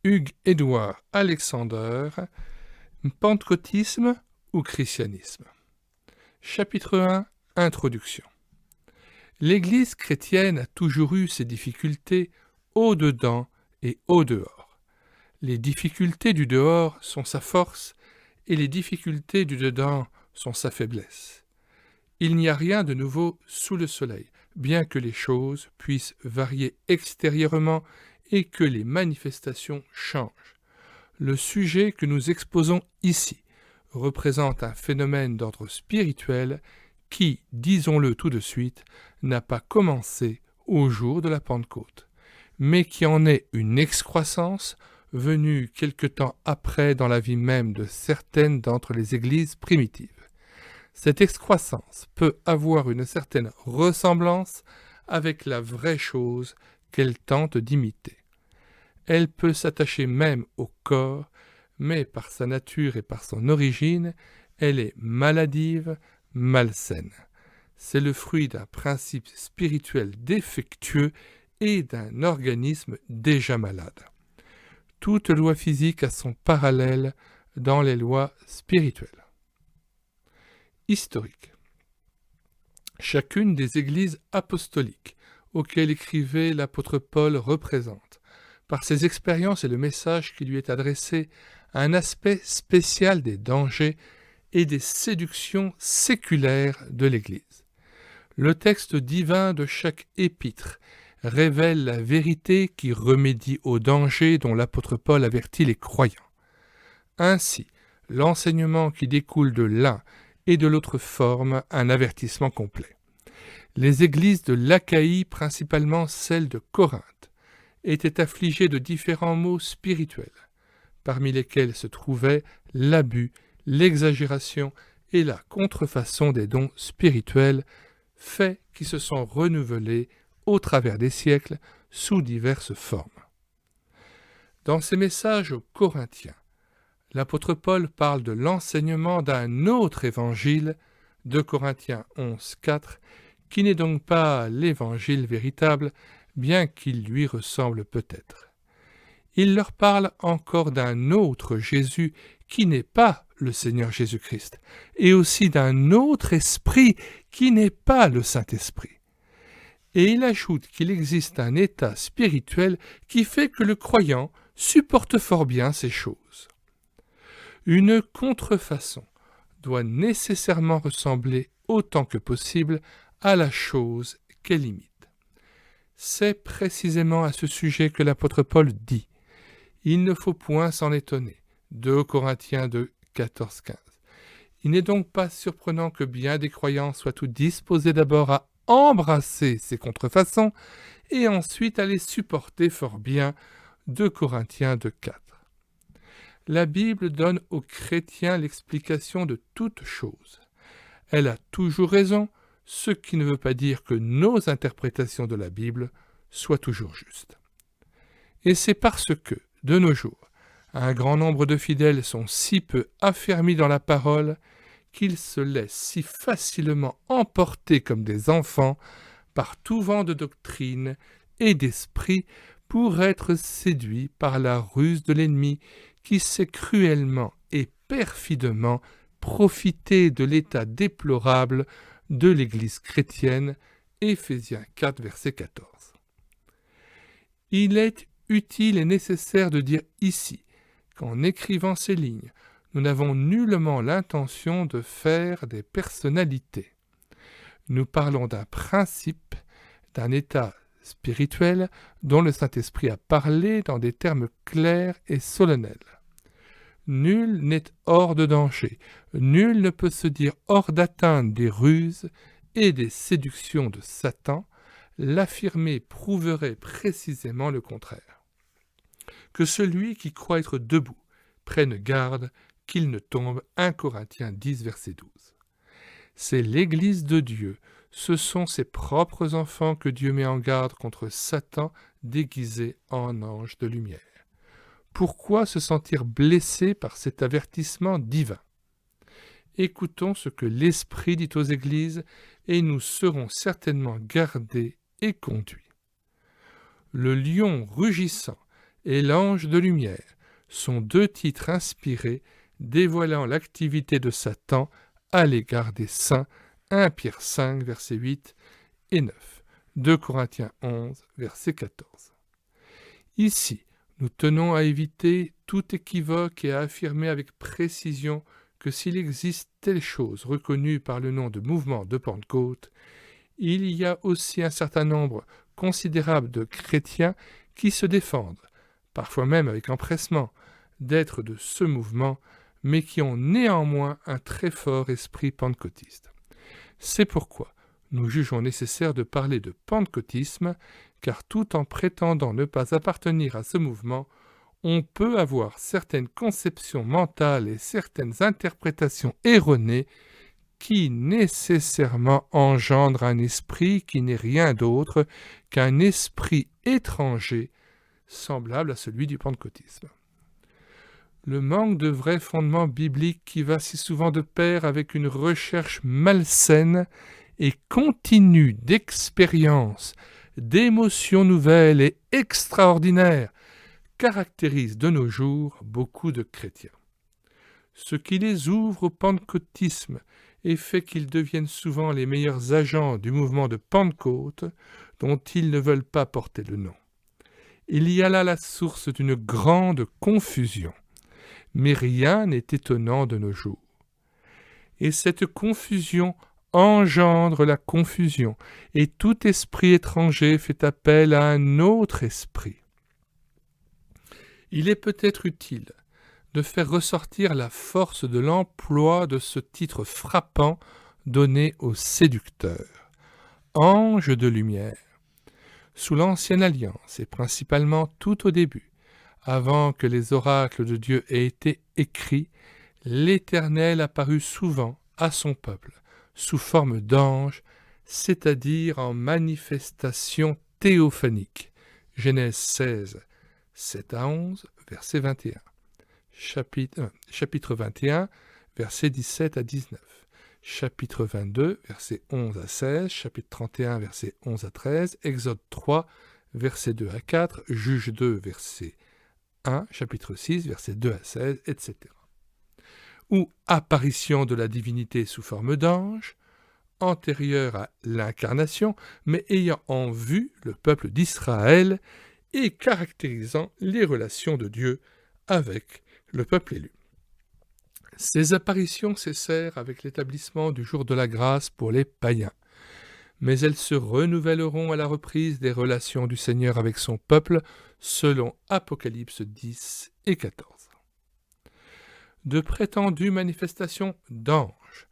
Hugues-Édouard Alexander, Pentecôtisme ou christianisme. Chapitre 1. Introduction. L'Église chrétienne a toujours eu ses difficultés au-dedans et au-dehors. Les difficultés du dehors sont sa force et les difficultés du dedans sont sa faiblesse. Il n'y a rien de nouveau sous le soleil, bien que les choses puissent varier extérieurement et que les manifestations changent. Le sujet que nous exposons ici représente un phénomène d'ordre spirituel qui, disons-le tout de suite, n'a pas commencé au jour de la Pentecôte, mais qui en est une excroissance venue quelque temps après dans la vie même de certaines d'entre les églises primitives. Cette excroissance peut avoir une certaine ressemblance avec la vraie chose qu'elle tente d'imiter. Elle peut s'attacher même au corps, mais par sa nature et par son origine, elle est maladive, malsaine. C'est le fruit d'un principe spirituel défectueux et d'un organisme déjà malade. Toute loi physique a son parallèle dans les lois spirituelles. Historique. Chacune des églises apostoliques auxquelles écrivait l'apôtre Paul représente, par ses expériences et le message qui lui est adressé, un aspect spécial des dangers et des séductions séculaires de l'Église. Le texte divin de chaque épître révèle la vérité qui remédie aux dangers dont l'apôtre Paul avertit les croyants. Ainsi, l'enseignement qui découle de l'un et de l'autre forme un avertissement complet. Les églises de l'Achaïe, principalement celles de Corinthe, étaient affligées de différents maux spirituels, parmi lesquels se trouvaient l'abus, l'exagération et la contrefaçon des dons spirituels, faits qui se sont renouvelés au travers des siècles sous diverses formes. Dans ses messages aux Corinthiens, l'apôtre Paul parle de l'enseignement d'un autre évangile, 2 Corinthiens 11, 4, qui n'est donc pas l'évangile véritable, bien qu'il lui ressemble peut-être. Il leur parle encore d'un autre Jésus qui n'est pas le Seigneur Jésus-Christ, et aussi d'un autre esprit qui n'est pas le Saint-Esprit. Et il ajoute qu'il existe un état spirituel qui fait que le croyant supporte fort bien ces choses. Une contrefaçon doit nécessairement ressembler autant que possible à la chose qu'elle imite. C'est précisément à ce sujet que l'apôtre Paul dit « Il ne faut point s'en étonner » 2 Corinthiens 2, 14, 15. Il n'est donc pas surprenant que bien des croyants soient tout disposés d'abord à embrasser ces contrefaçons et ensuite à les supporter fort bien 2 Corinthiens 2, 4. La Bible donne aux chrétiens l'explication de toutes choses. Elle a toujours raison, ce qui ne veut pas dire que nos interprétations de la Bible soient toujours justes. Et c'est parce que, de nos jours, un grand nombre de fidèles sont si peu affermis dans la parole qu'ils se laissent si facilement emporter comme des enfants par tout vent de doctrine et d'esprit pour être séduits par la ruse de l'ennemi qui sait cruellement et perfidement profiter de l'état déplorable de l'Église chrétienne, Éphésiens 4, verset 14. Il est utile et nécessaire de dire ici qu'en écrivant ces lignes, nous n'avons nullement l'intention de faire des personnalités. Nous parlons d'un principe, d'un état spirituel dont le Saint-Esprit a parlé dans des termes clairs et solennels. Nul n'est hors de danger, nul ne peut se dire hors d'atteinte des ruses et des séductions de Satan, l'affirmer prouverait précisément le contraire. Que celui qui croit être debout prenne garde qu'il ne tombe, 1 Corinthiens 10, verset 12. C'est l'Église de Dieu, ce sont ses propres enfants que Dieu met en garde contre Satan déguisé en ange de lumière. Pourquoi se sentir blessé par cet avertissement divin? Écoutons ce que l'Esprit dit aux églises et nous serons certainement gardés et conduits. Le lion rugissant et l'ange de lumière sont deux titres inspirés dévoilant l'activité de Satan à l'égard des saints. 1 Pierre 5, versets 8 et 9. 2 Corinthiens 11, verset 14. Ici, nous tenons à éviter tout équivoque et à affirmer avec précision que s'il existe telle chose reconnue par le nom de mouvement de Pentecôte, il y a aussi un certain nombre considérable de chrétiens qui se défendent, parfois même avec empressement, d'être de ce mouvement, mais qui ont néanmoins un très fort esprit pentecôtiste. C'est pourquoi nous jugeons nécessaire de parler de pentecôtisme, car tout en prétendant ne pas appartenir à ce mouvement, on peut avoir certaines conceptions mentales et certaines interprétations erronées qui nécessairement engendrent un esprit qui n'est rien d'autre qu'un esprit étranger, semblable à celui du pentecôtisme. Le manque de vrai fondement biblique qui va si souvent de pair avec une recherche malsaine et continue d'expériences, d'émotions nouvelles et extraordinaires caractérise de nos jours beaucoup de chrétiens. Ce qui les ouvre au pentecôtisme et fait qu'ils deviennent souvent les meilleurs agents du mouvement de Pentecôte dont ils ne veulent pas porter le nom. Il y a là la source d'une grande confusion, mais rien n'est étonnant de nos jours. Et cette confusion engendre la confusion, et tout esprit étranger fait appel à un autre esprit. Il est peut-être utile de faire ressortir la force de l'emploi de ce titre frappant donné aux séducteurs, anges de lumière. Sous l'Ancienne Alliance, et principalement tout au début, avant que les oracles de Dieu aient été écrits, l'Éternel apparut souvent à son peuple, sous forme d'ange, c'est-à-dire en manifestation théophanique. Genèse 16, 7 à 11, verset 21. Chapitre 21, versets 17 à 19. Chapitre 22, versets 11 à 16. Chapitre 31, versets 11 à 13. Exode 3, versets 2 à 4. Juge 2, verset 1. Chapitre 6, versets 2 à 16, etc. Ou apparition de la divinité sous forme d'ange, antérieure à l'incarnation, mais ayant en vue le peuple d'Israël et caractérisant les relations de Dieu avec le peuple élu. Ces apparitions cessèrent avec l'établissement du jour de la grâce pour les païens, mais elles se renouvelleront à la reprise des relations du Seigneur avec son peuple, selon Apocalypse 10 et 14. De prétendues manifestations d'anges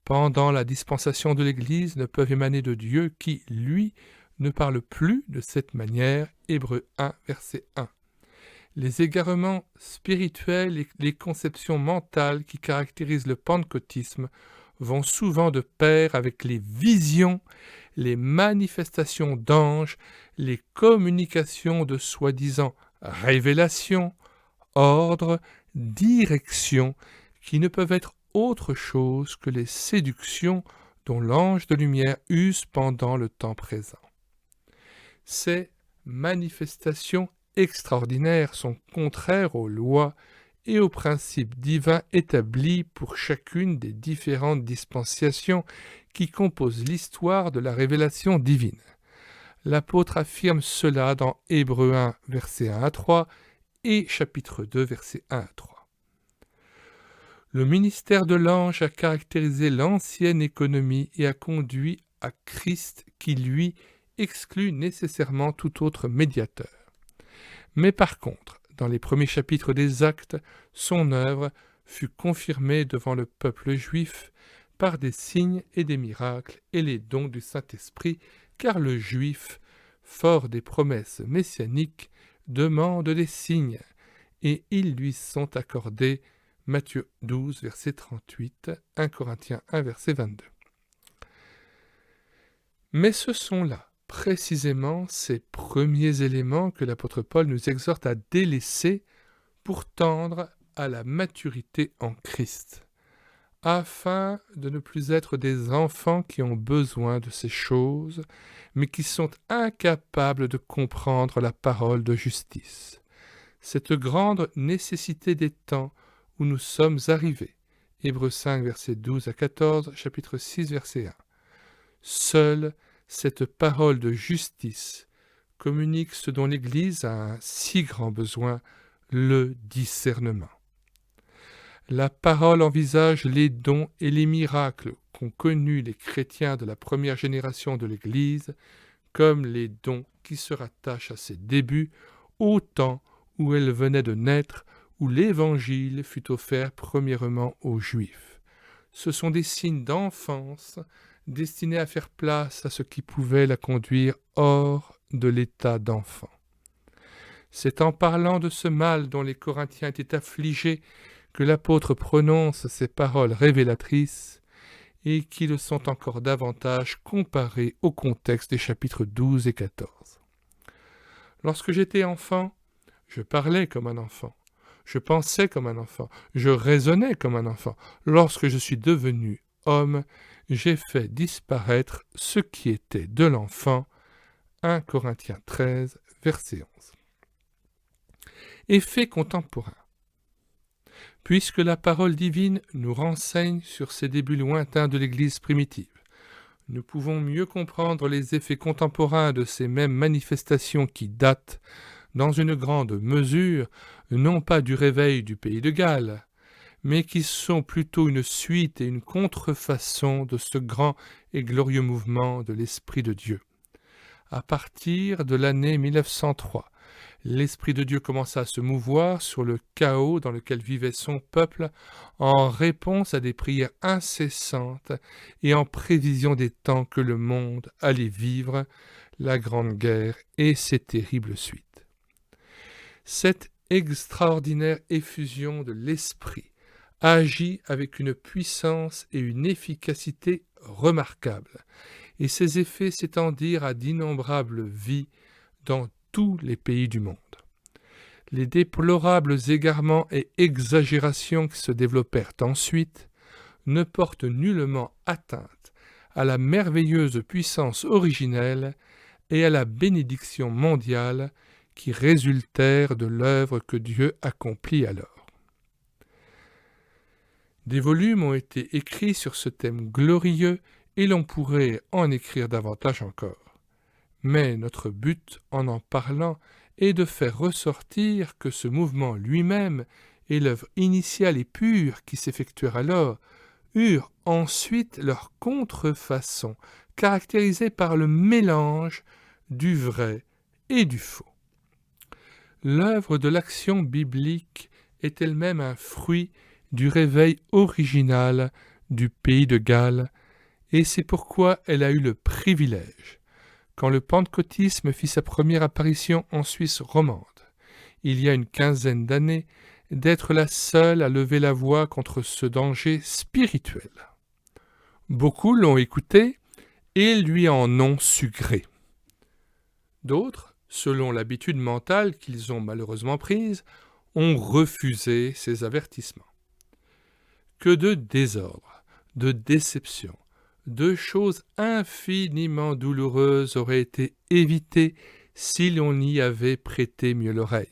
pendant la dispensation de l'Église ne peuvent émaner de Dieu qui, lui, ne parle plus de cette manière. Hébreux 1, verset 1. Les égarements spirituels et les conceptions mentales qui caractérisent le pentecôtisme vont souvent de pair avec les visions, les manifestations d'anges, les communications de soi-disant révélation, ordre, direction, qui ne peuvent être autre chose que les séductions dont l'ange de lumière use pendant le temps présent. Ces manifestations extraordinaires sont contraires aux lois et aux principes divins établis pour chacune des différentes dispensations qui composent l'histoire de la révélation divine. L'apôtre affirme cela dans Hébreux 1, versets 1 à 3 et chapitre 2, versets 1 à 3. Le ministère de l'ange a caractérisé l'ancienne économie et a conduit à Christ qui, lui, exclut nécessairement tout autre médiateur. Mais par contre, dans les premiers chapitres des Actes, son œuvre fut confirmée devant le peuple juif par des signes et des miracles et les dons du Saint-Esprit, car le juif, fort des promesses messianiques, demande des signes, et ils lui sont accordés. Matthieu 12, verset 38, 1 Corinthiens 1, verset 22. Mais ce sont là, précisément, ces premiers éléments que l'apôtre Paul nous exhorte à délaisser pour tendre à la maturité en Christ, afin de ne plus être des enfants qui ont besoin de ces choses, mais qui sont incapables de comprendre la parole de justice. cette grande nécessité des temps où nous sommes arrivés. Hébreux 5, versets 12 à 14, chapitre 6, verset 1. Seule cette parole de justice communique ce dont l'Église a un si grand besoin, le discernement. La parole envisage les dons et les miracles qu'ont connus les chrétiens de la première génération de l'Église, comme les dons qui se rattachent à ses débuts, au temps où elle venait de naître, où l'Évangile fut offert premièrement aux Juifs. Ce sont des signes d'enfance destinés à faire place à ce qui pouvait la conduire hors de l'état d'enfant. C'est en parlant de ce mal dont les Corinthiens étaient affligés que l'apôtre prononce ces paroles révélatrices et qui le sont encore davantage comparées au contexte des chapitres 12 et 14. Lorsque j'étais enfant, je parlais comme un enfant, je pensais comme un enfant, je raisonnais comme un enfant. Lorsque je suis devenu homme, j'ai fait disparaître ce qui était de l'enfant. 1 Corinthiens 13, verset 11. Effet contemporain. Puisque la parole divine nous renseigne sur ces débuts lointains de l'Église primitive, nous pouvons mieux comprendre les effets contemporains de ces mêmes manifestations qui datent, dans une grande mesure, non pas du réveil du pays de Galles, mais qui sont plutôt une suite et une contrefaçon de ce grand et glorieux mouvement de l'Esprit de Dieu. À partir de l'année 1903, l'Esprit de Dieu commença à se mouvoir sur le chaos dans lequel vivait son peuple en réponse à des prières incessantes et en prévision des temps que le monde allait vivre, la Grande Guerre et ses terribles suites. Cette extraordinaire effusion de l'Esprit agit avec une puissance et une efficacité remarquables, et ses effets s'étendirent à d'innombrables vies dans tous les pays du monde. Les déplorables égarements et exagérations qui se développèrent ensuite ne portent nullement atteinte à la merveilleuse puissance originelle et à la bénédiction mondiale qui résultèrent de l'œuvre que Dieu accomplit alors. Des volumes ont été écrits sur ce thème glorieux et l'on pourrait en écrire davantage encore. Mais notre but en parlant est de faire ressortir que ce mouvement lui-même et l'œuvre initiale et pure qui s'effectuèrent alors eurent ensuite leur contrefaçon, caractérisée par le mélange du vrai et du faux. L'œuvre de l'action biblique est elle-même un fruit du réveil original du pays de Galles, et c'est pourquoi elle a eu le privilège, quand le pentecôtisme fit sa première apparition en Suisse romande, il y a une quinzaine d'années, d'être la seule à lever la voix contre ce danger spirituel. Beaucoup l'ont écouté et lui en ont su gré. D'autres, selon l'habitude mentale qu'ils ont malheureusement prise, ont refusé ces avertissements. Que de désordre, de déception, de choses infiniment douloureuses auraient été évitées si l'on y avait prêté mieux l'oreille.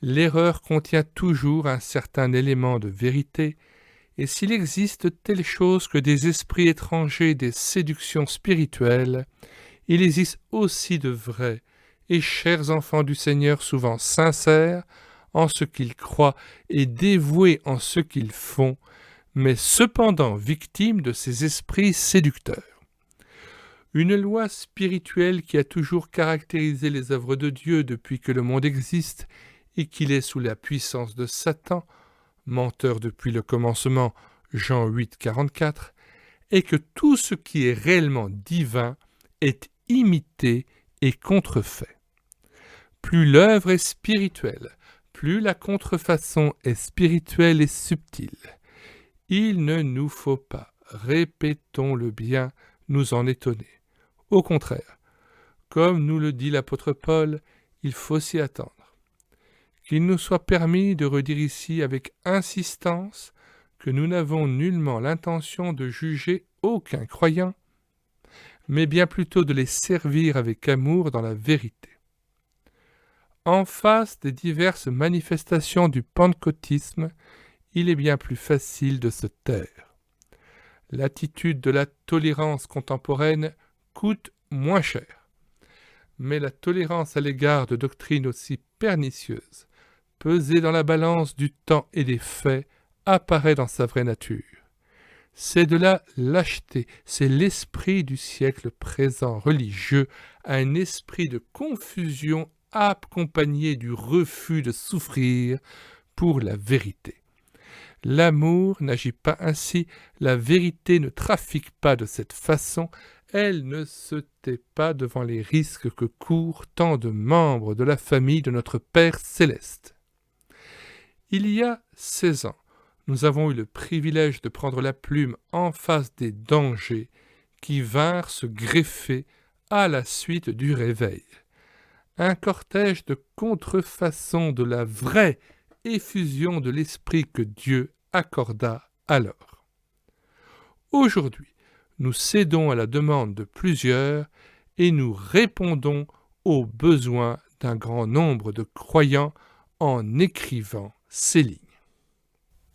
L'erreur contient toujours un certain élément de vérité, et s'il existe telle chose que des esprits étrangers, des séductions spirituelles, il existe aussi de vrais et chers enfants du Seigneur, souvent sincères en ce qu'ils croient et dévoués en ce qu'ils font, mais cependant victimes de ces esprits séducteurs. Une loi spirituelle qui a toujours caractérisé les œuvres de Dieu depuis que le monde existe et qu'il est sous la puissance de Satan, menteur depuis le commencement, Jean 8, 44, est que tout ce qui est réellement divin est imité et contrefait. Plus l'œuvre est spirituelle, plus la contrefaçon est spirituelle et subtile. Il ne nous faut pas, répétons-le bien, nous en étonner. Au contraire, comme nous le dit l'apôtre Paul, il faut s'y attendre. Qu'il nous soit permis de redire ici avec insistance que nous n'avons nullement l'intention de juger aucun croyant, mais bien plutôt de les servir avec amour dans la vérité. En face des diverses manifestations du pentecôtisme, il est bien plus facile de se taire. L'attitude de la tolérance contemporaine coûte moins cher. Mais la tolérance à l'égard de doctrines aussi pernicieuses, pesée dans la balance du temps et des faits, apparaît dans sa vraie nature. C'est de la lâcheté, c'est l'esprit du siècle présent religieux, un esprit de confusion accompagné du refus de souffrir pour la vérité. L'amour n'agit pas ainsi, la vérité ne trafique pas de cette façon, elle ne se tait pas devant les risques que courent tant de membres de la famille de notre Père céleste. Il y a 16 ans, nous avons eu le privilège de prendre la plume en face des dangers qui vinrent se greffer à la suite du réveil. Un cortège de contrefaçons de la vraie effusion de l'esprit que Dieu accorda alors. Aujourd'hui, nous cédons à la demande de plusieurs et nous répondons aux besoins d'un grand nombre de croyants en écrivant ces lignes.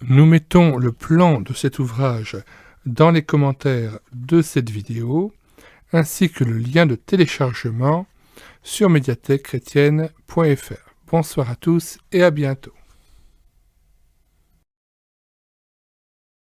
Nous mettons le plan de cet ouvrage dans les commentaires de cette vidéo, ainsi que le lien de téléchargement sur médiathèquechrétienne.fr. Bonsoir à tous et à bientôt.